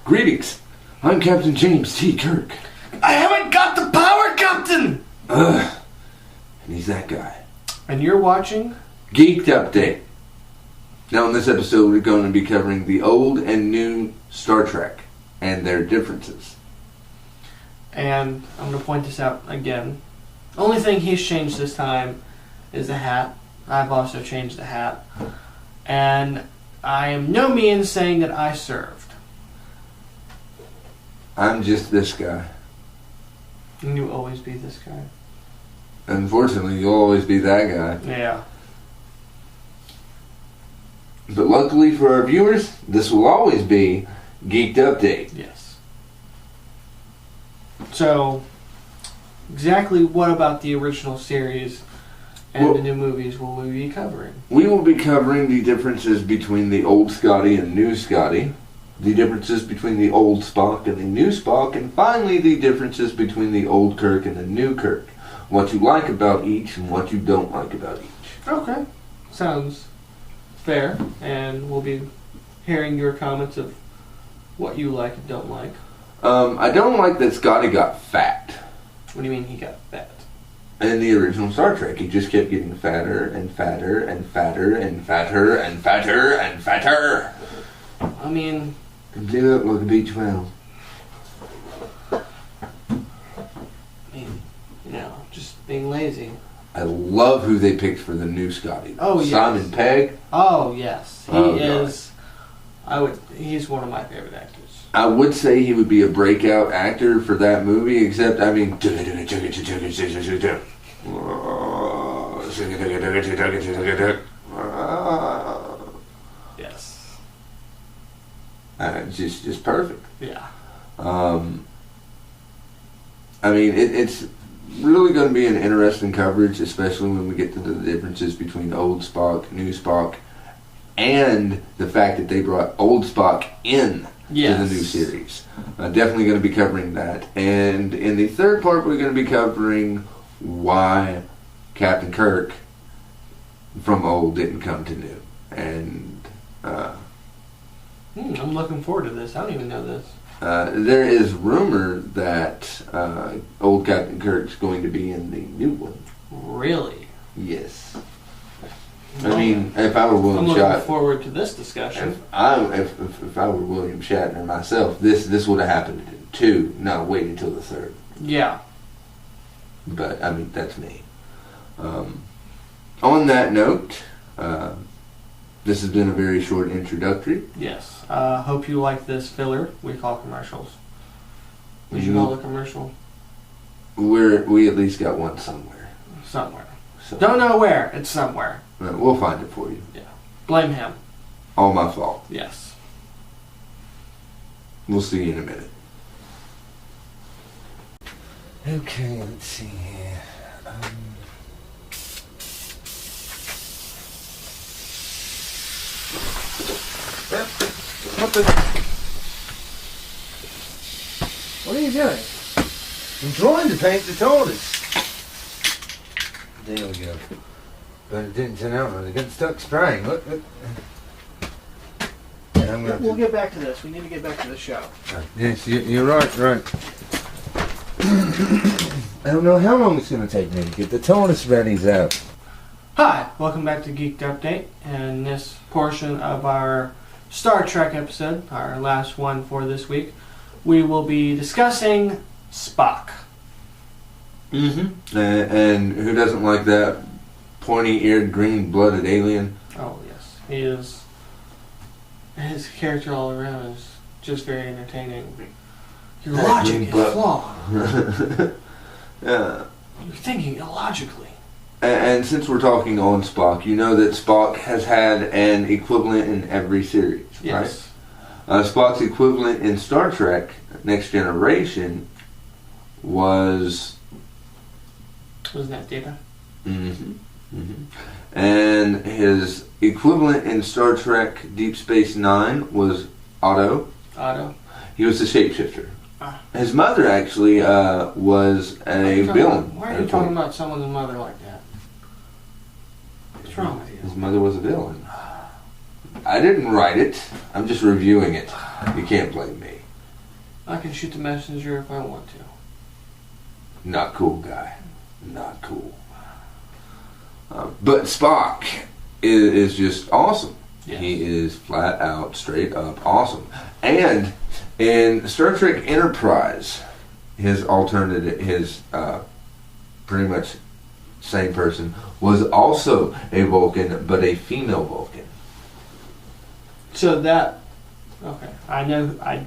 Greetings, I'm Captain James T. Kirk. I haven't got the power, Captain! And he's that guy. And you're watching Geeked Update. Now in this episode we're going to be covering the old and new Star Trek and their differences. And I'm going to point this out again. The only thing he's changed this time is the hat. I've also changed the hat. And I am no means saying that I served. I'm just this guy. And you will always be this guy. Unfortunately, you'll always be that guy. Yeah. But luckily for our viewers, this will always be Geeked Update. Yes. So, exactly what about the original series and the new movies will we be covering? We will be covering the differences between the old Scotty and new Scotty, the differences between the old Spock and the new Spock, and finally the differences between the old Kirk and the new Kirk. What you like about each and what you don't like about each. Okay. Sounds fair. And we'll be hearing your comments of what you like and don't like. I don't like that Scotty got fat. What do you mean he got fat? In the original Star Trek, he just kept getting fatter and fatter and fatter and fatter and fatter and fatter. I mean... He blew up like a B-12. Just being lazy. I love who they picked for the new Scotty. Oh, yes. Simon Pegg. Oh, yes. He is... God. He's one of my favorite actors. I would say he would be a breakout actor for that movie, except, I mean... Yes. Just perfect. Yeah. I mean, it's really going to be an interesting coverage, especially when we get to the differences between old Spock, new Spock, and the fact that they brought old Spock in to the new series. Definitely going to be covering that. And in the third part, we're going to be covering why Captain Kirk from old didn't come to new. And I'm looking forward to this. I don't even know this. There is rumor that old Captain Kirk's going to be in the new one. Really? Yes. I mean, if I were William I'm Shatner, looking forward to this discussion. if I were William Shatner myself, this would have happened in 2, not wait until the 3rd. Yeah. But I mean, that's me. On that note, this has been a very short introductory. Yes. Hope you like this filler we call commercials. We should call it a commercial. We at least got one somewhere. Somewhere. So, Don't know where. It's somewhere. we'll find it for you. Yeah. Blame him. All my fault. Yes. We'll see you in a minute. Okay, let's see here. What are you doing? I'm trying to paint the TARDIS. There we go. But it didn't turn out right. It got stuck spraying. Look. We'll get back to this. We need to get back to the show. Yes, you're right. I don't know how long it's going to take me to get the TARDIS ready out. Hi, welcome back to Geeked Update. And this portion of our Star Trek episode, our last one for this week, we will be discussing Spock. Mm-hmm. And who doesn't like that pointy-eared, green-blooded alien? Oh, yes. He is... His character all around is just very entertaining. Your logic is flawed. Yeah. You're thinking illogically. And since we're talking on Spock, you know that Spock has had an equivalent in every series, yes. right? Spock's equivalent in Star Trek Next Generation was... Wasn't that Data? Mm-hmm. And his equivalent in Star Trek Deep Space Nine was Otto. Otto. He was the shapeshifter. His mother actually was a villain. Why are you talking about someone's mother like that? What's wrong with you? His mother was a villain. I didn't write it. I'm just reviewing it. You can't blame me. I can shoot the messenger if I want to. Not cool, guy. Not cool. But Spock is just awesome. Yes. He is flat out, straight up awesome. And in Star Trek Enterprise, his pretty much same person was also a Vulcan, but a female Vulcan. So that, okay, I know, I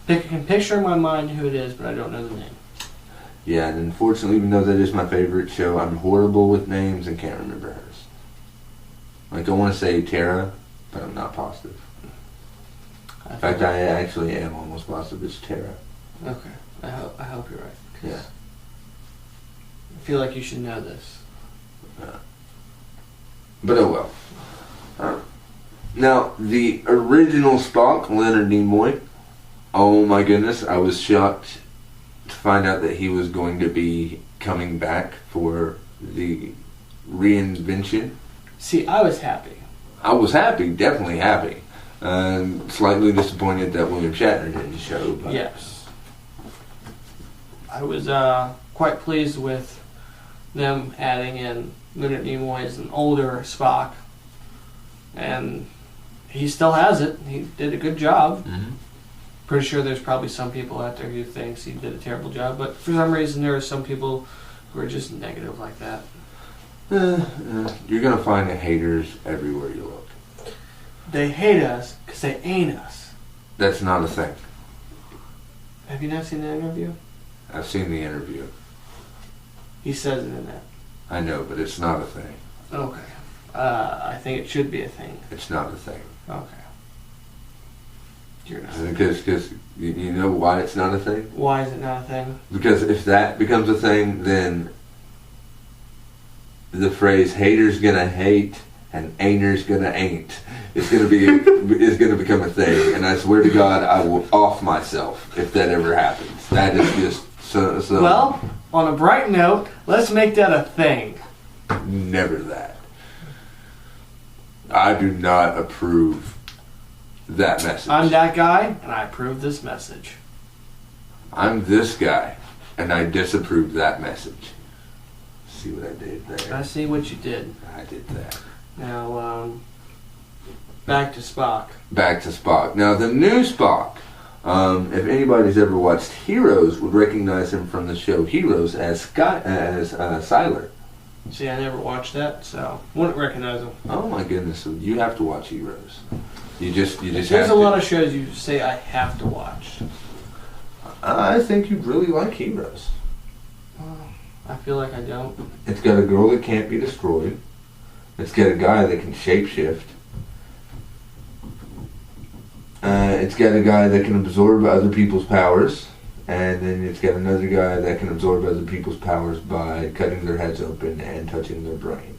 can picture in my mind who it is, but I don't know the name. Yeah, and unfortunately, even though that is my favorite show, I'm horrible with names and can't remember hers. Like, I want to say Tara, but I'm not positive. In fact, I actually am almost positive it's Tara. Okay, I hope you're right. Yeah. I feel like you should know this. But oh well. Now, the original Spock, Leonard Nimoy, oh my goodness, I was shocked to find out that he was going to be coming back for the reinvention. See, I was happy. I was happy, definitely happy. Slightly disappointed that William Shatner didn't show. But yes. I was quite pleased with them adding in Leonard Nimoy as an older Spock. And he still has it. He did a good job. Mm-hmm. Pretty sure there's probably some people out there who thinks he did a terrible job, but for some reason there are some people who are just negative like that. You're going to find the haters everywhere you look. They hate us because they ain't us. That's not a thing. Have you not seen the interview? I've seen the interview. He says it in that. I know, but it's not a thing. Okay. I think it should be a thing. It's not a thing. Okay. You're not. Because you know why it's not a thing? Why is it not a thing? Because if that becomes a thing, then the phrase "haters gonna hate" and "ain'ters gonna ain't" is gonna become a thing. And I swear to God, I will off myself if that ever happens. That is just so. Well, on a bright note, let's make that a thing. Never that. I do not approve that message. I'm that guy, and I approve this message. I'm this guy, and I disapprove that message. See what I did there? I see what you did. I did that. Now, back to Spock. Back to Spock. Now, the new Spock, if anybody's ever watched Heroes, would recognize him from the show Heroes as Siler. See, I never watched that, so wouldn't recognize him. Oh my goodness! You have to watch Heroes. You just There's have a to. lot of shows you say I have to watch. I think you'd really like Heroes. I feel like I don't. It's got a girl that can't be destroyed. It's got a guy that can shapeshift. It's got a guy that can absorb other people's powers. And then it's got another guy that can absorb other people's powers by cutting their heads open and touching their brain.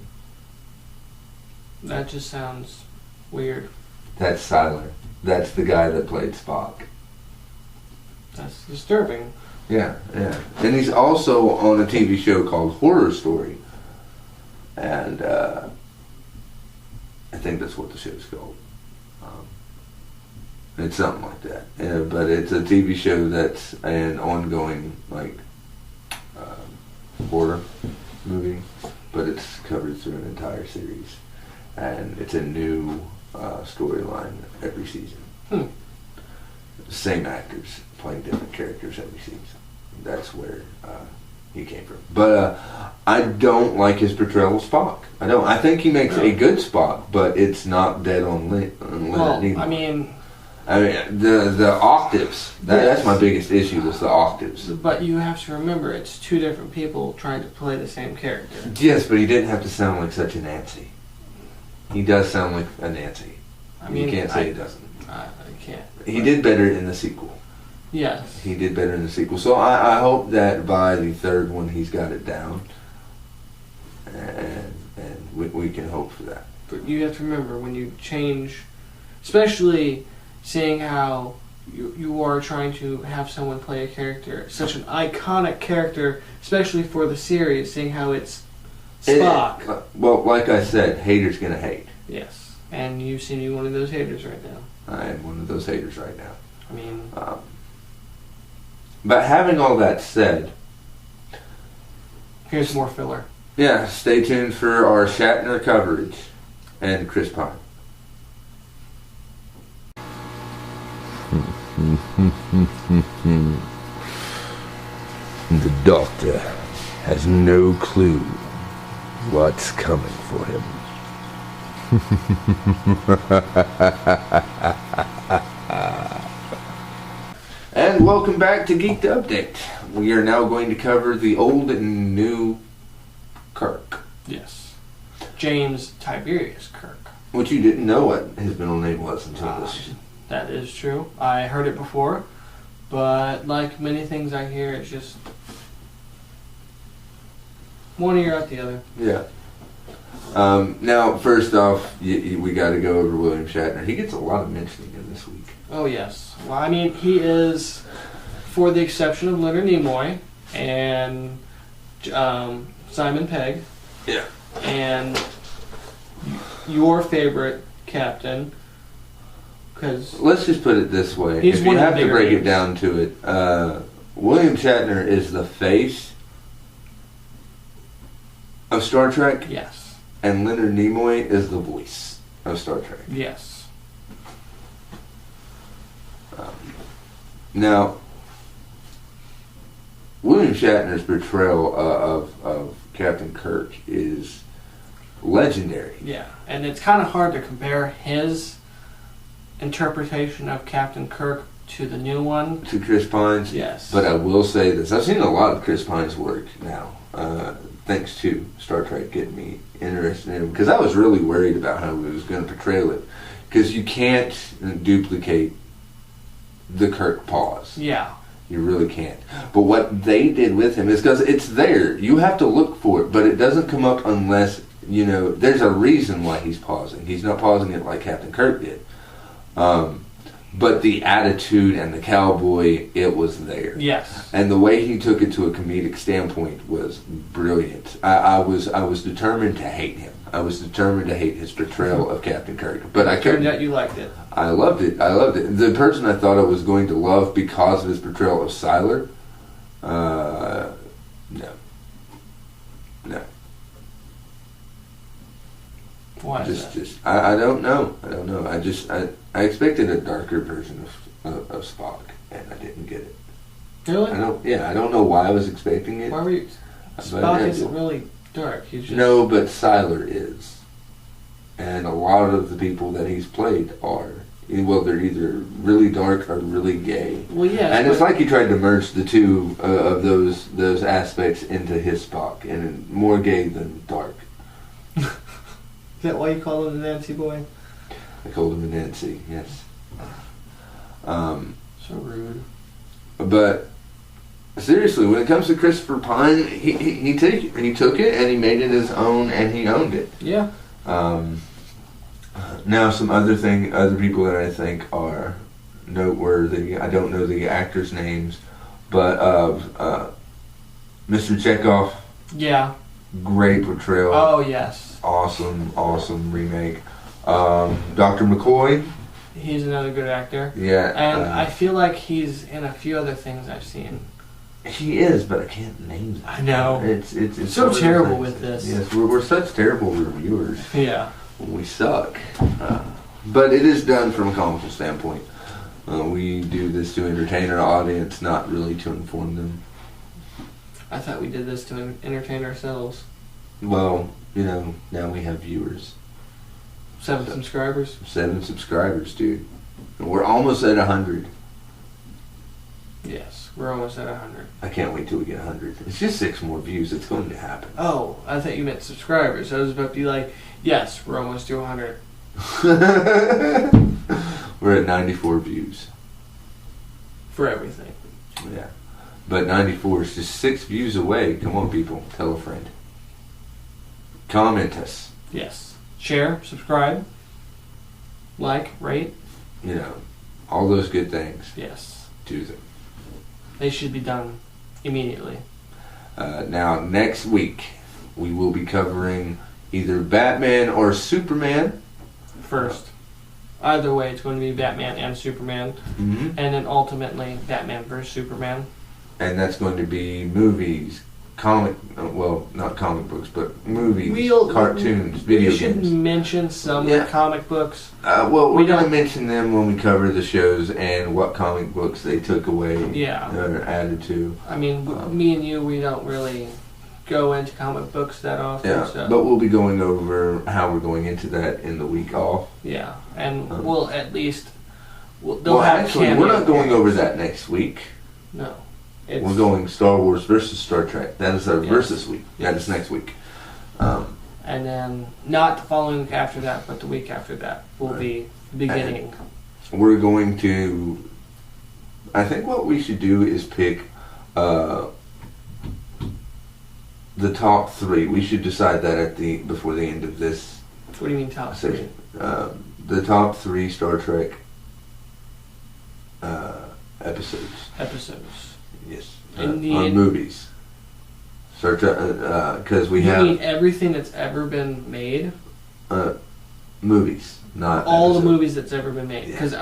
That just sounds weird. That's Siler. That's the guy that played Spock. That's disturbing. Yeah, yeah. And he's also on a TV show called Horror Story. And I think that's what the show's called. It's something like that. Yeah, but it's a TV show that's an ongoing, horror movie. But it's covered through an entire series. And it's a new storyline every season. Same actors playing different characters every season. That's where he came from. But I don't like his portrayal of Spock. I don't. I think he makes a good Spock, but it's not dead on Leonard Nimoy. I mean, the octaves. That's my biggest issue, is the octaves. But you have to remember, it's two different people trying to play the same character. Yes, but he didn't have to sound like such a Nancy. He does sound like a Nancy. You can't say he doesn't. I can't. He did better in the sequel. Yes. He did better in the sequel. So I hope that by the third one he's got it down. And we can hope for that. But you have to remember, when you change, especially seeing how you are trying to have someone play a character, such an iconic character, especially for the series, seeing how it's Spock. Well, like I said, haters gonna hate. Yes, and you seem to be one of those haters right now. I am one of those haters right now. I mean... but having all that said... Here's more filler. Yeah, stay tuned for our Shatner coverage and Chris Pine. The Doctor has no clue what's coming for him. And welcome back to Geeked Update. We are now going to cover the old and new Kirk. Yes. James Tiberius Kirk. Which you didn't know what his middle name was until this. That is true. I heard it before, but like many things I hear, it's just one ear out the other. Yeah. Now, first off, we got to go over William Shatner. He gets a lot of mentioning in this week. Oh, yes. Well, I mean, he is, for the exception of Leonard Nimoy and Simon Pegg. Yeah. And your favorite captain, because... Let's just put it this way. He's if one you of have the to bigger break names. it down to it, William Shatner is the face of Star Trek. Yes. And Leonard Nimoy is the voice of Star Trek. Yes. Now, William Shatner's portrayal of Captain Kirk is legendary. Yeah, and it's kind of hard to compare his interpretation of Captain Kirk to the new one. To Chris Pine's. Yes. But I will say this. I've seen a lot of Chris Pine's work now, thanks to Star Trek getting me interested in him. Because I was really worried about how he was going to portray it. Because you can't duplicate the Kirk pause. Yeah. You really can't. But what they did with him is because it's there. You have to look for it, but it doesn't come up unless, there's a reason why he's pausing. He's not pausing it like Captain Kirk did. But the attitude and the cowboy, it was there. Yes. And the way he took it to a comedic standpoint was brilliant. I was determined to hate him. I was determined to hate his portrayal of Captain Kirk. But I couldn't. Turned out you liked it. I loved it. I loved it. The person I thought I was going to love because of his portrayal of Siler, no. Why is that? I don't know. I expected a darker version of Spock, and I didn't get it. Really? I don't know why I was expecting it. Why were you... Spock isn't really dark. He's just... No, but Siler is. And a lot of the people that he's played are. Well, they're either really dark or really gay. Well, yeah. And it's like he tried to merge the two of those aspects into his Spock, and more gay than dark. Is that why you call him the Nancy boy? I called him a Nancy, yes. So rude. But seriously, when it comes to Christopher Pine, he took it and he made it his own and he owned it. Yeah. Now, some other people that I think are noteworthy. I don't know the actors' names, but Mr. Chekhov. Yeah. Great portrayal. Oh yes. Awesome remake. Dr. McCoy. He's another good actor. Yeah. And I feel like he's in a few other things I've seen. He is, but I can't name them. I know. It's so terrible with this. Yes, we're such terrible reviewers. Yeah. We suck. But it is done from a comical standpoint. We do this to entertain our audience, not really to inform them. I thought we did this to entertain ourselves. Well, now we have viewers. 7 subscribers. 7 subscribers, dude. And we're almost at 100. Yes, we're almost at 100. I can't wait till we get 100. It's just 6 more views. It's going to happen. Oh, I thought you meant subscribers. I was about to be like, yes, we're almost to 100. We're at 94 views. For everything. Yeah. But 94 is just 6 views away. Come on, people. Tell a friend. Comment us. Yes. Share, subscribe, like, rate. You know, all those good things. Yes. Do them. They should be done immediately. Now, next week, we will be covering either Batman or Superman. First. Either way, it's going to be Batman and Superman. Mm-hmm. And then ultimately, Batman vs. Superman. And that's going to be movies, not comic books, but movies, cartoons, video games. We should games. mention some comic books. We're going to mention them when we cover the shows and what comic books they took away or added to. I mean, me and you, we don't really go into comic books that often. Yeah, so. but we'll be going over how we're going into that in the week off. Yeah, and we'll at least... We're not going over that next week. No. We're going Star Wars versus Star Trek. That is our versus week. That is next week. And then, not the following week after that, but the week after that will be beginning. And we're going to... I think what we should do is pick the top 3. We should decide that before the end of this. What do you mean top session. 3? The top 3 Star Trek episodes. Yes. On movies. Star Trek, because we have... You mean everything that's ever been made? Movies, not all episodes. The movies that's ever been made. Because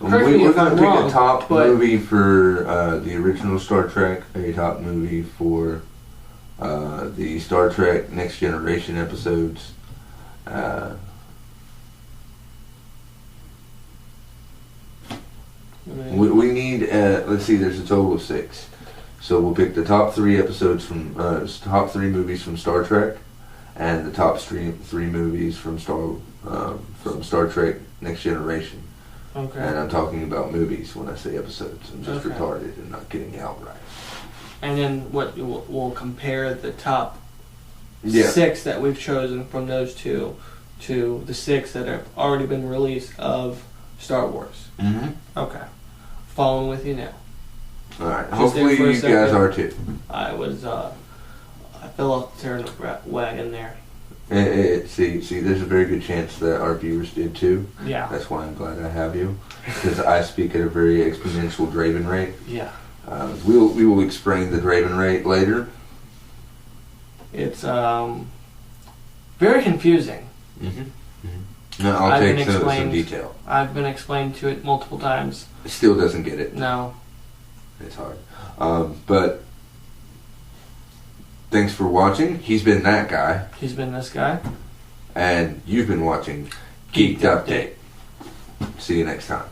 we're going to pick a top movie for the original Star Trek, a top movie for the Star Trek Next Generation episodes. We need, let's see, there's a total of 6. So we'll pick the top 3 episodes from, top 3 movies from Star Trek, and the top 3 movies from Star Trek Next Generation. Okay. And I'm talking about movies when I say episodes. I'm just retarded and not getting it out right. And then we'll compare the top 6 that we've chosen from those 2 to the 6 that have already been released of Star Wars. Mm-hmm. Okay. Following with you now. Alright. Hopefully you guys are too. I fell off the turnip wagon there. See, there's a very good chance that our viewers did too. Yeah. That's why I'm glad I have you. Because I speak at a very exponential Draven rate. Yeah. We will explain the Draven rate later. It's very confusing. Mm-hmm. No, I'll take some detail. I've been explained to it multiple times. It still doesn't get it. No. It's hard. But thanks for watching. He's been that guy. He's been this guy. And you've been watching Geeked Update. See you next time.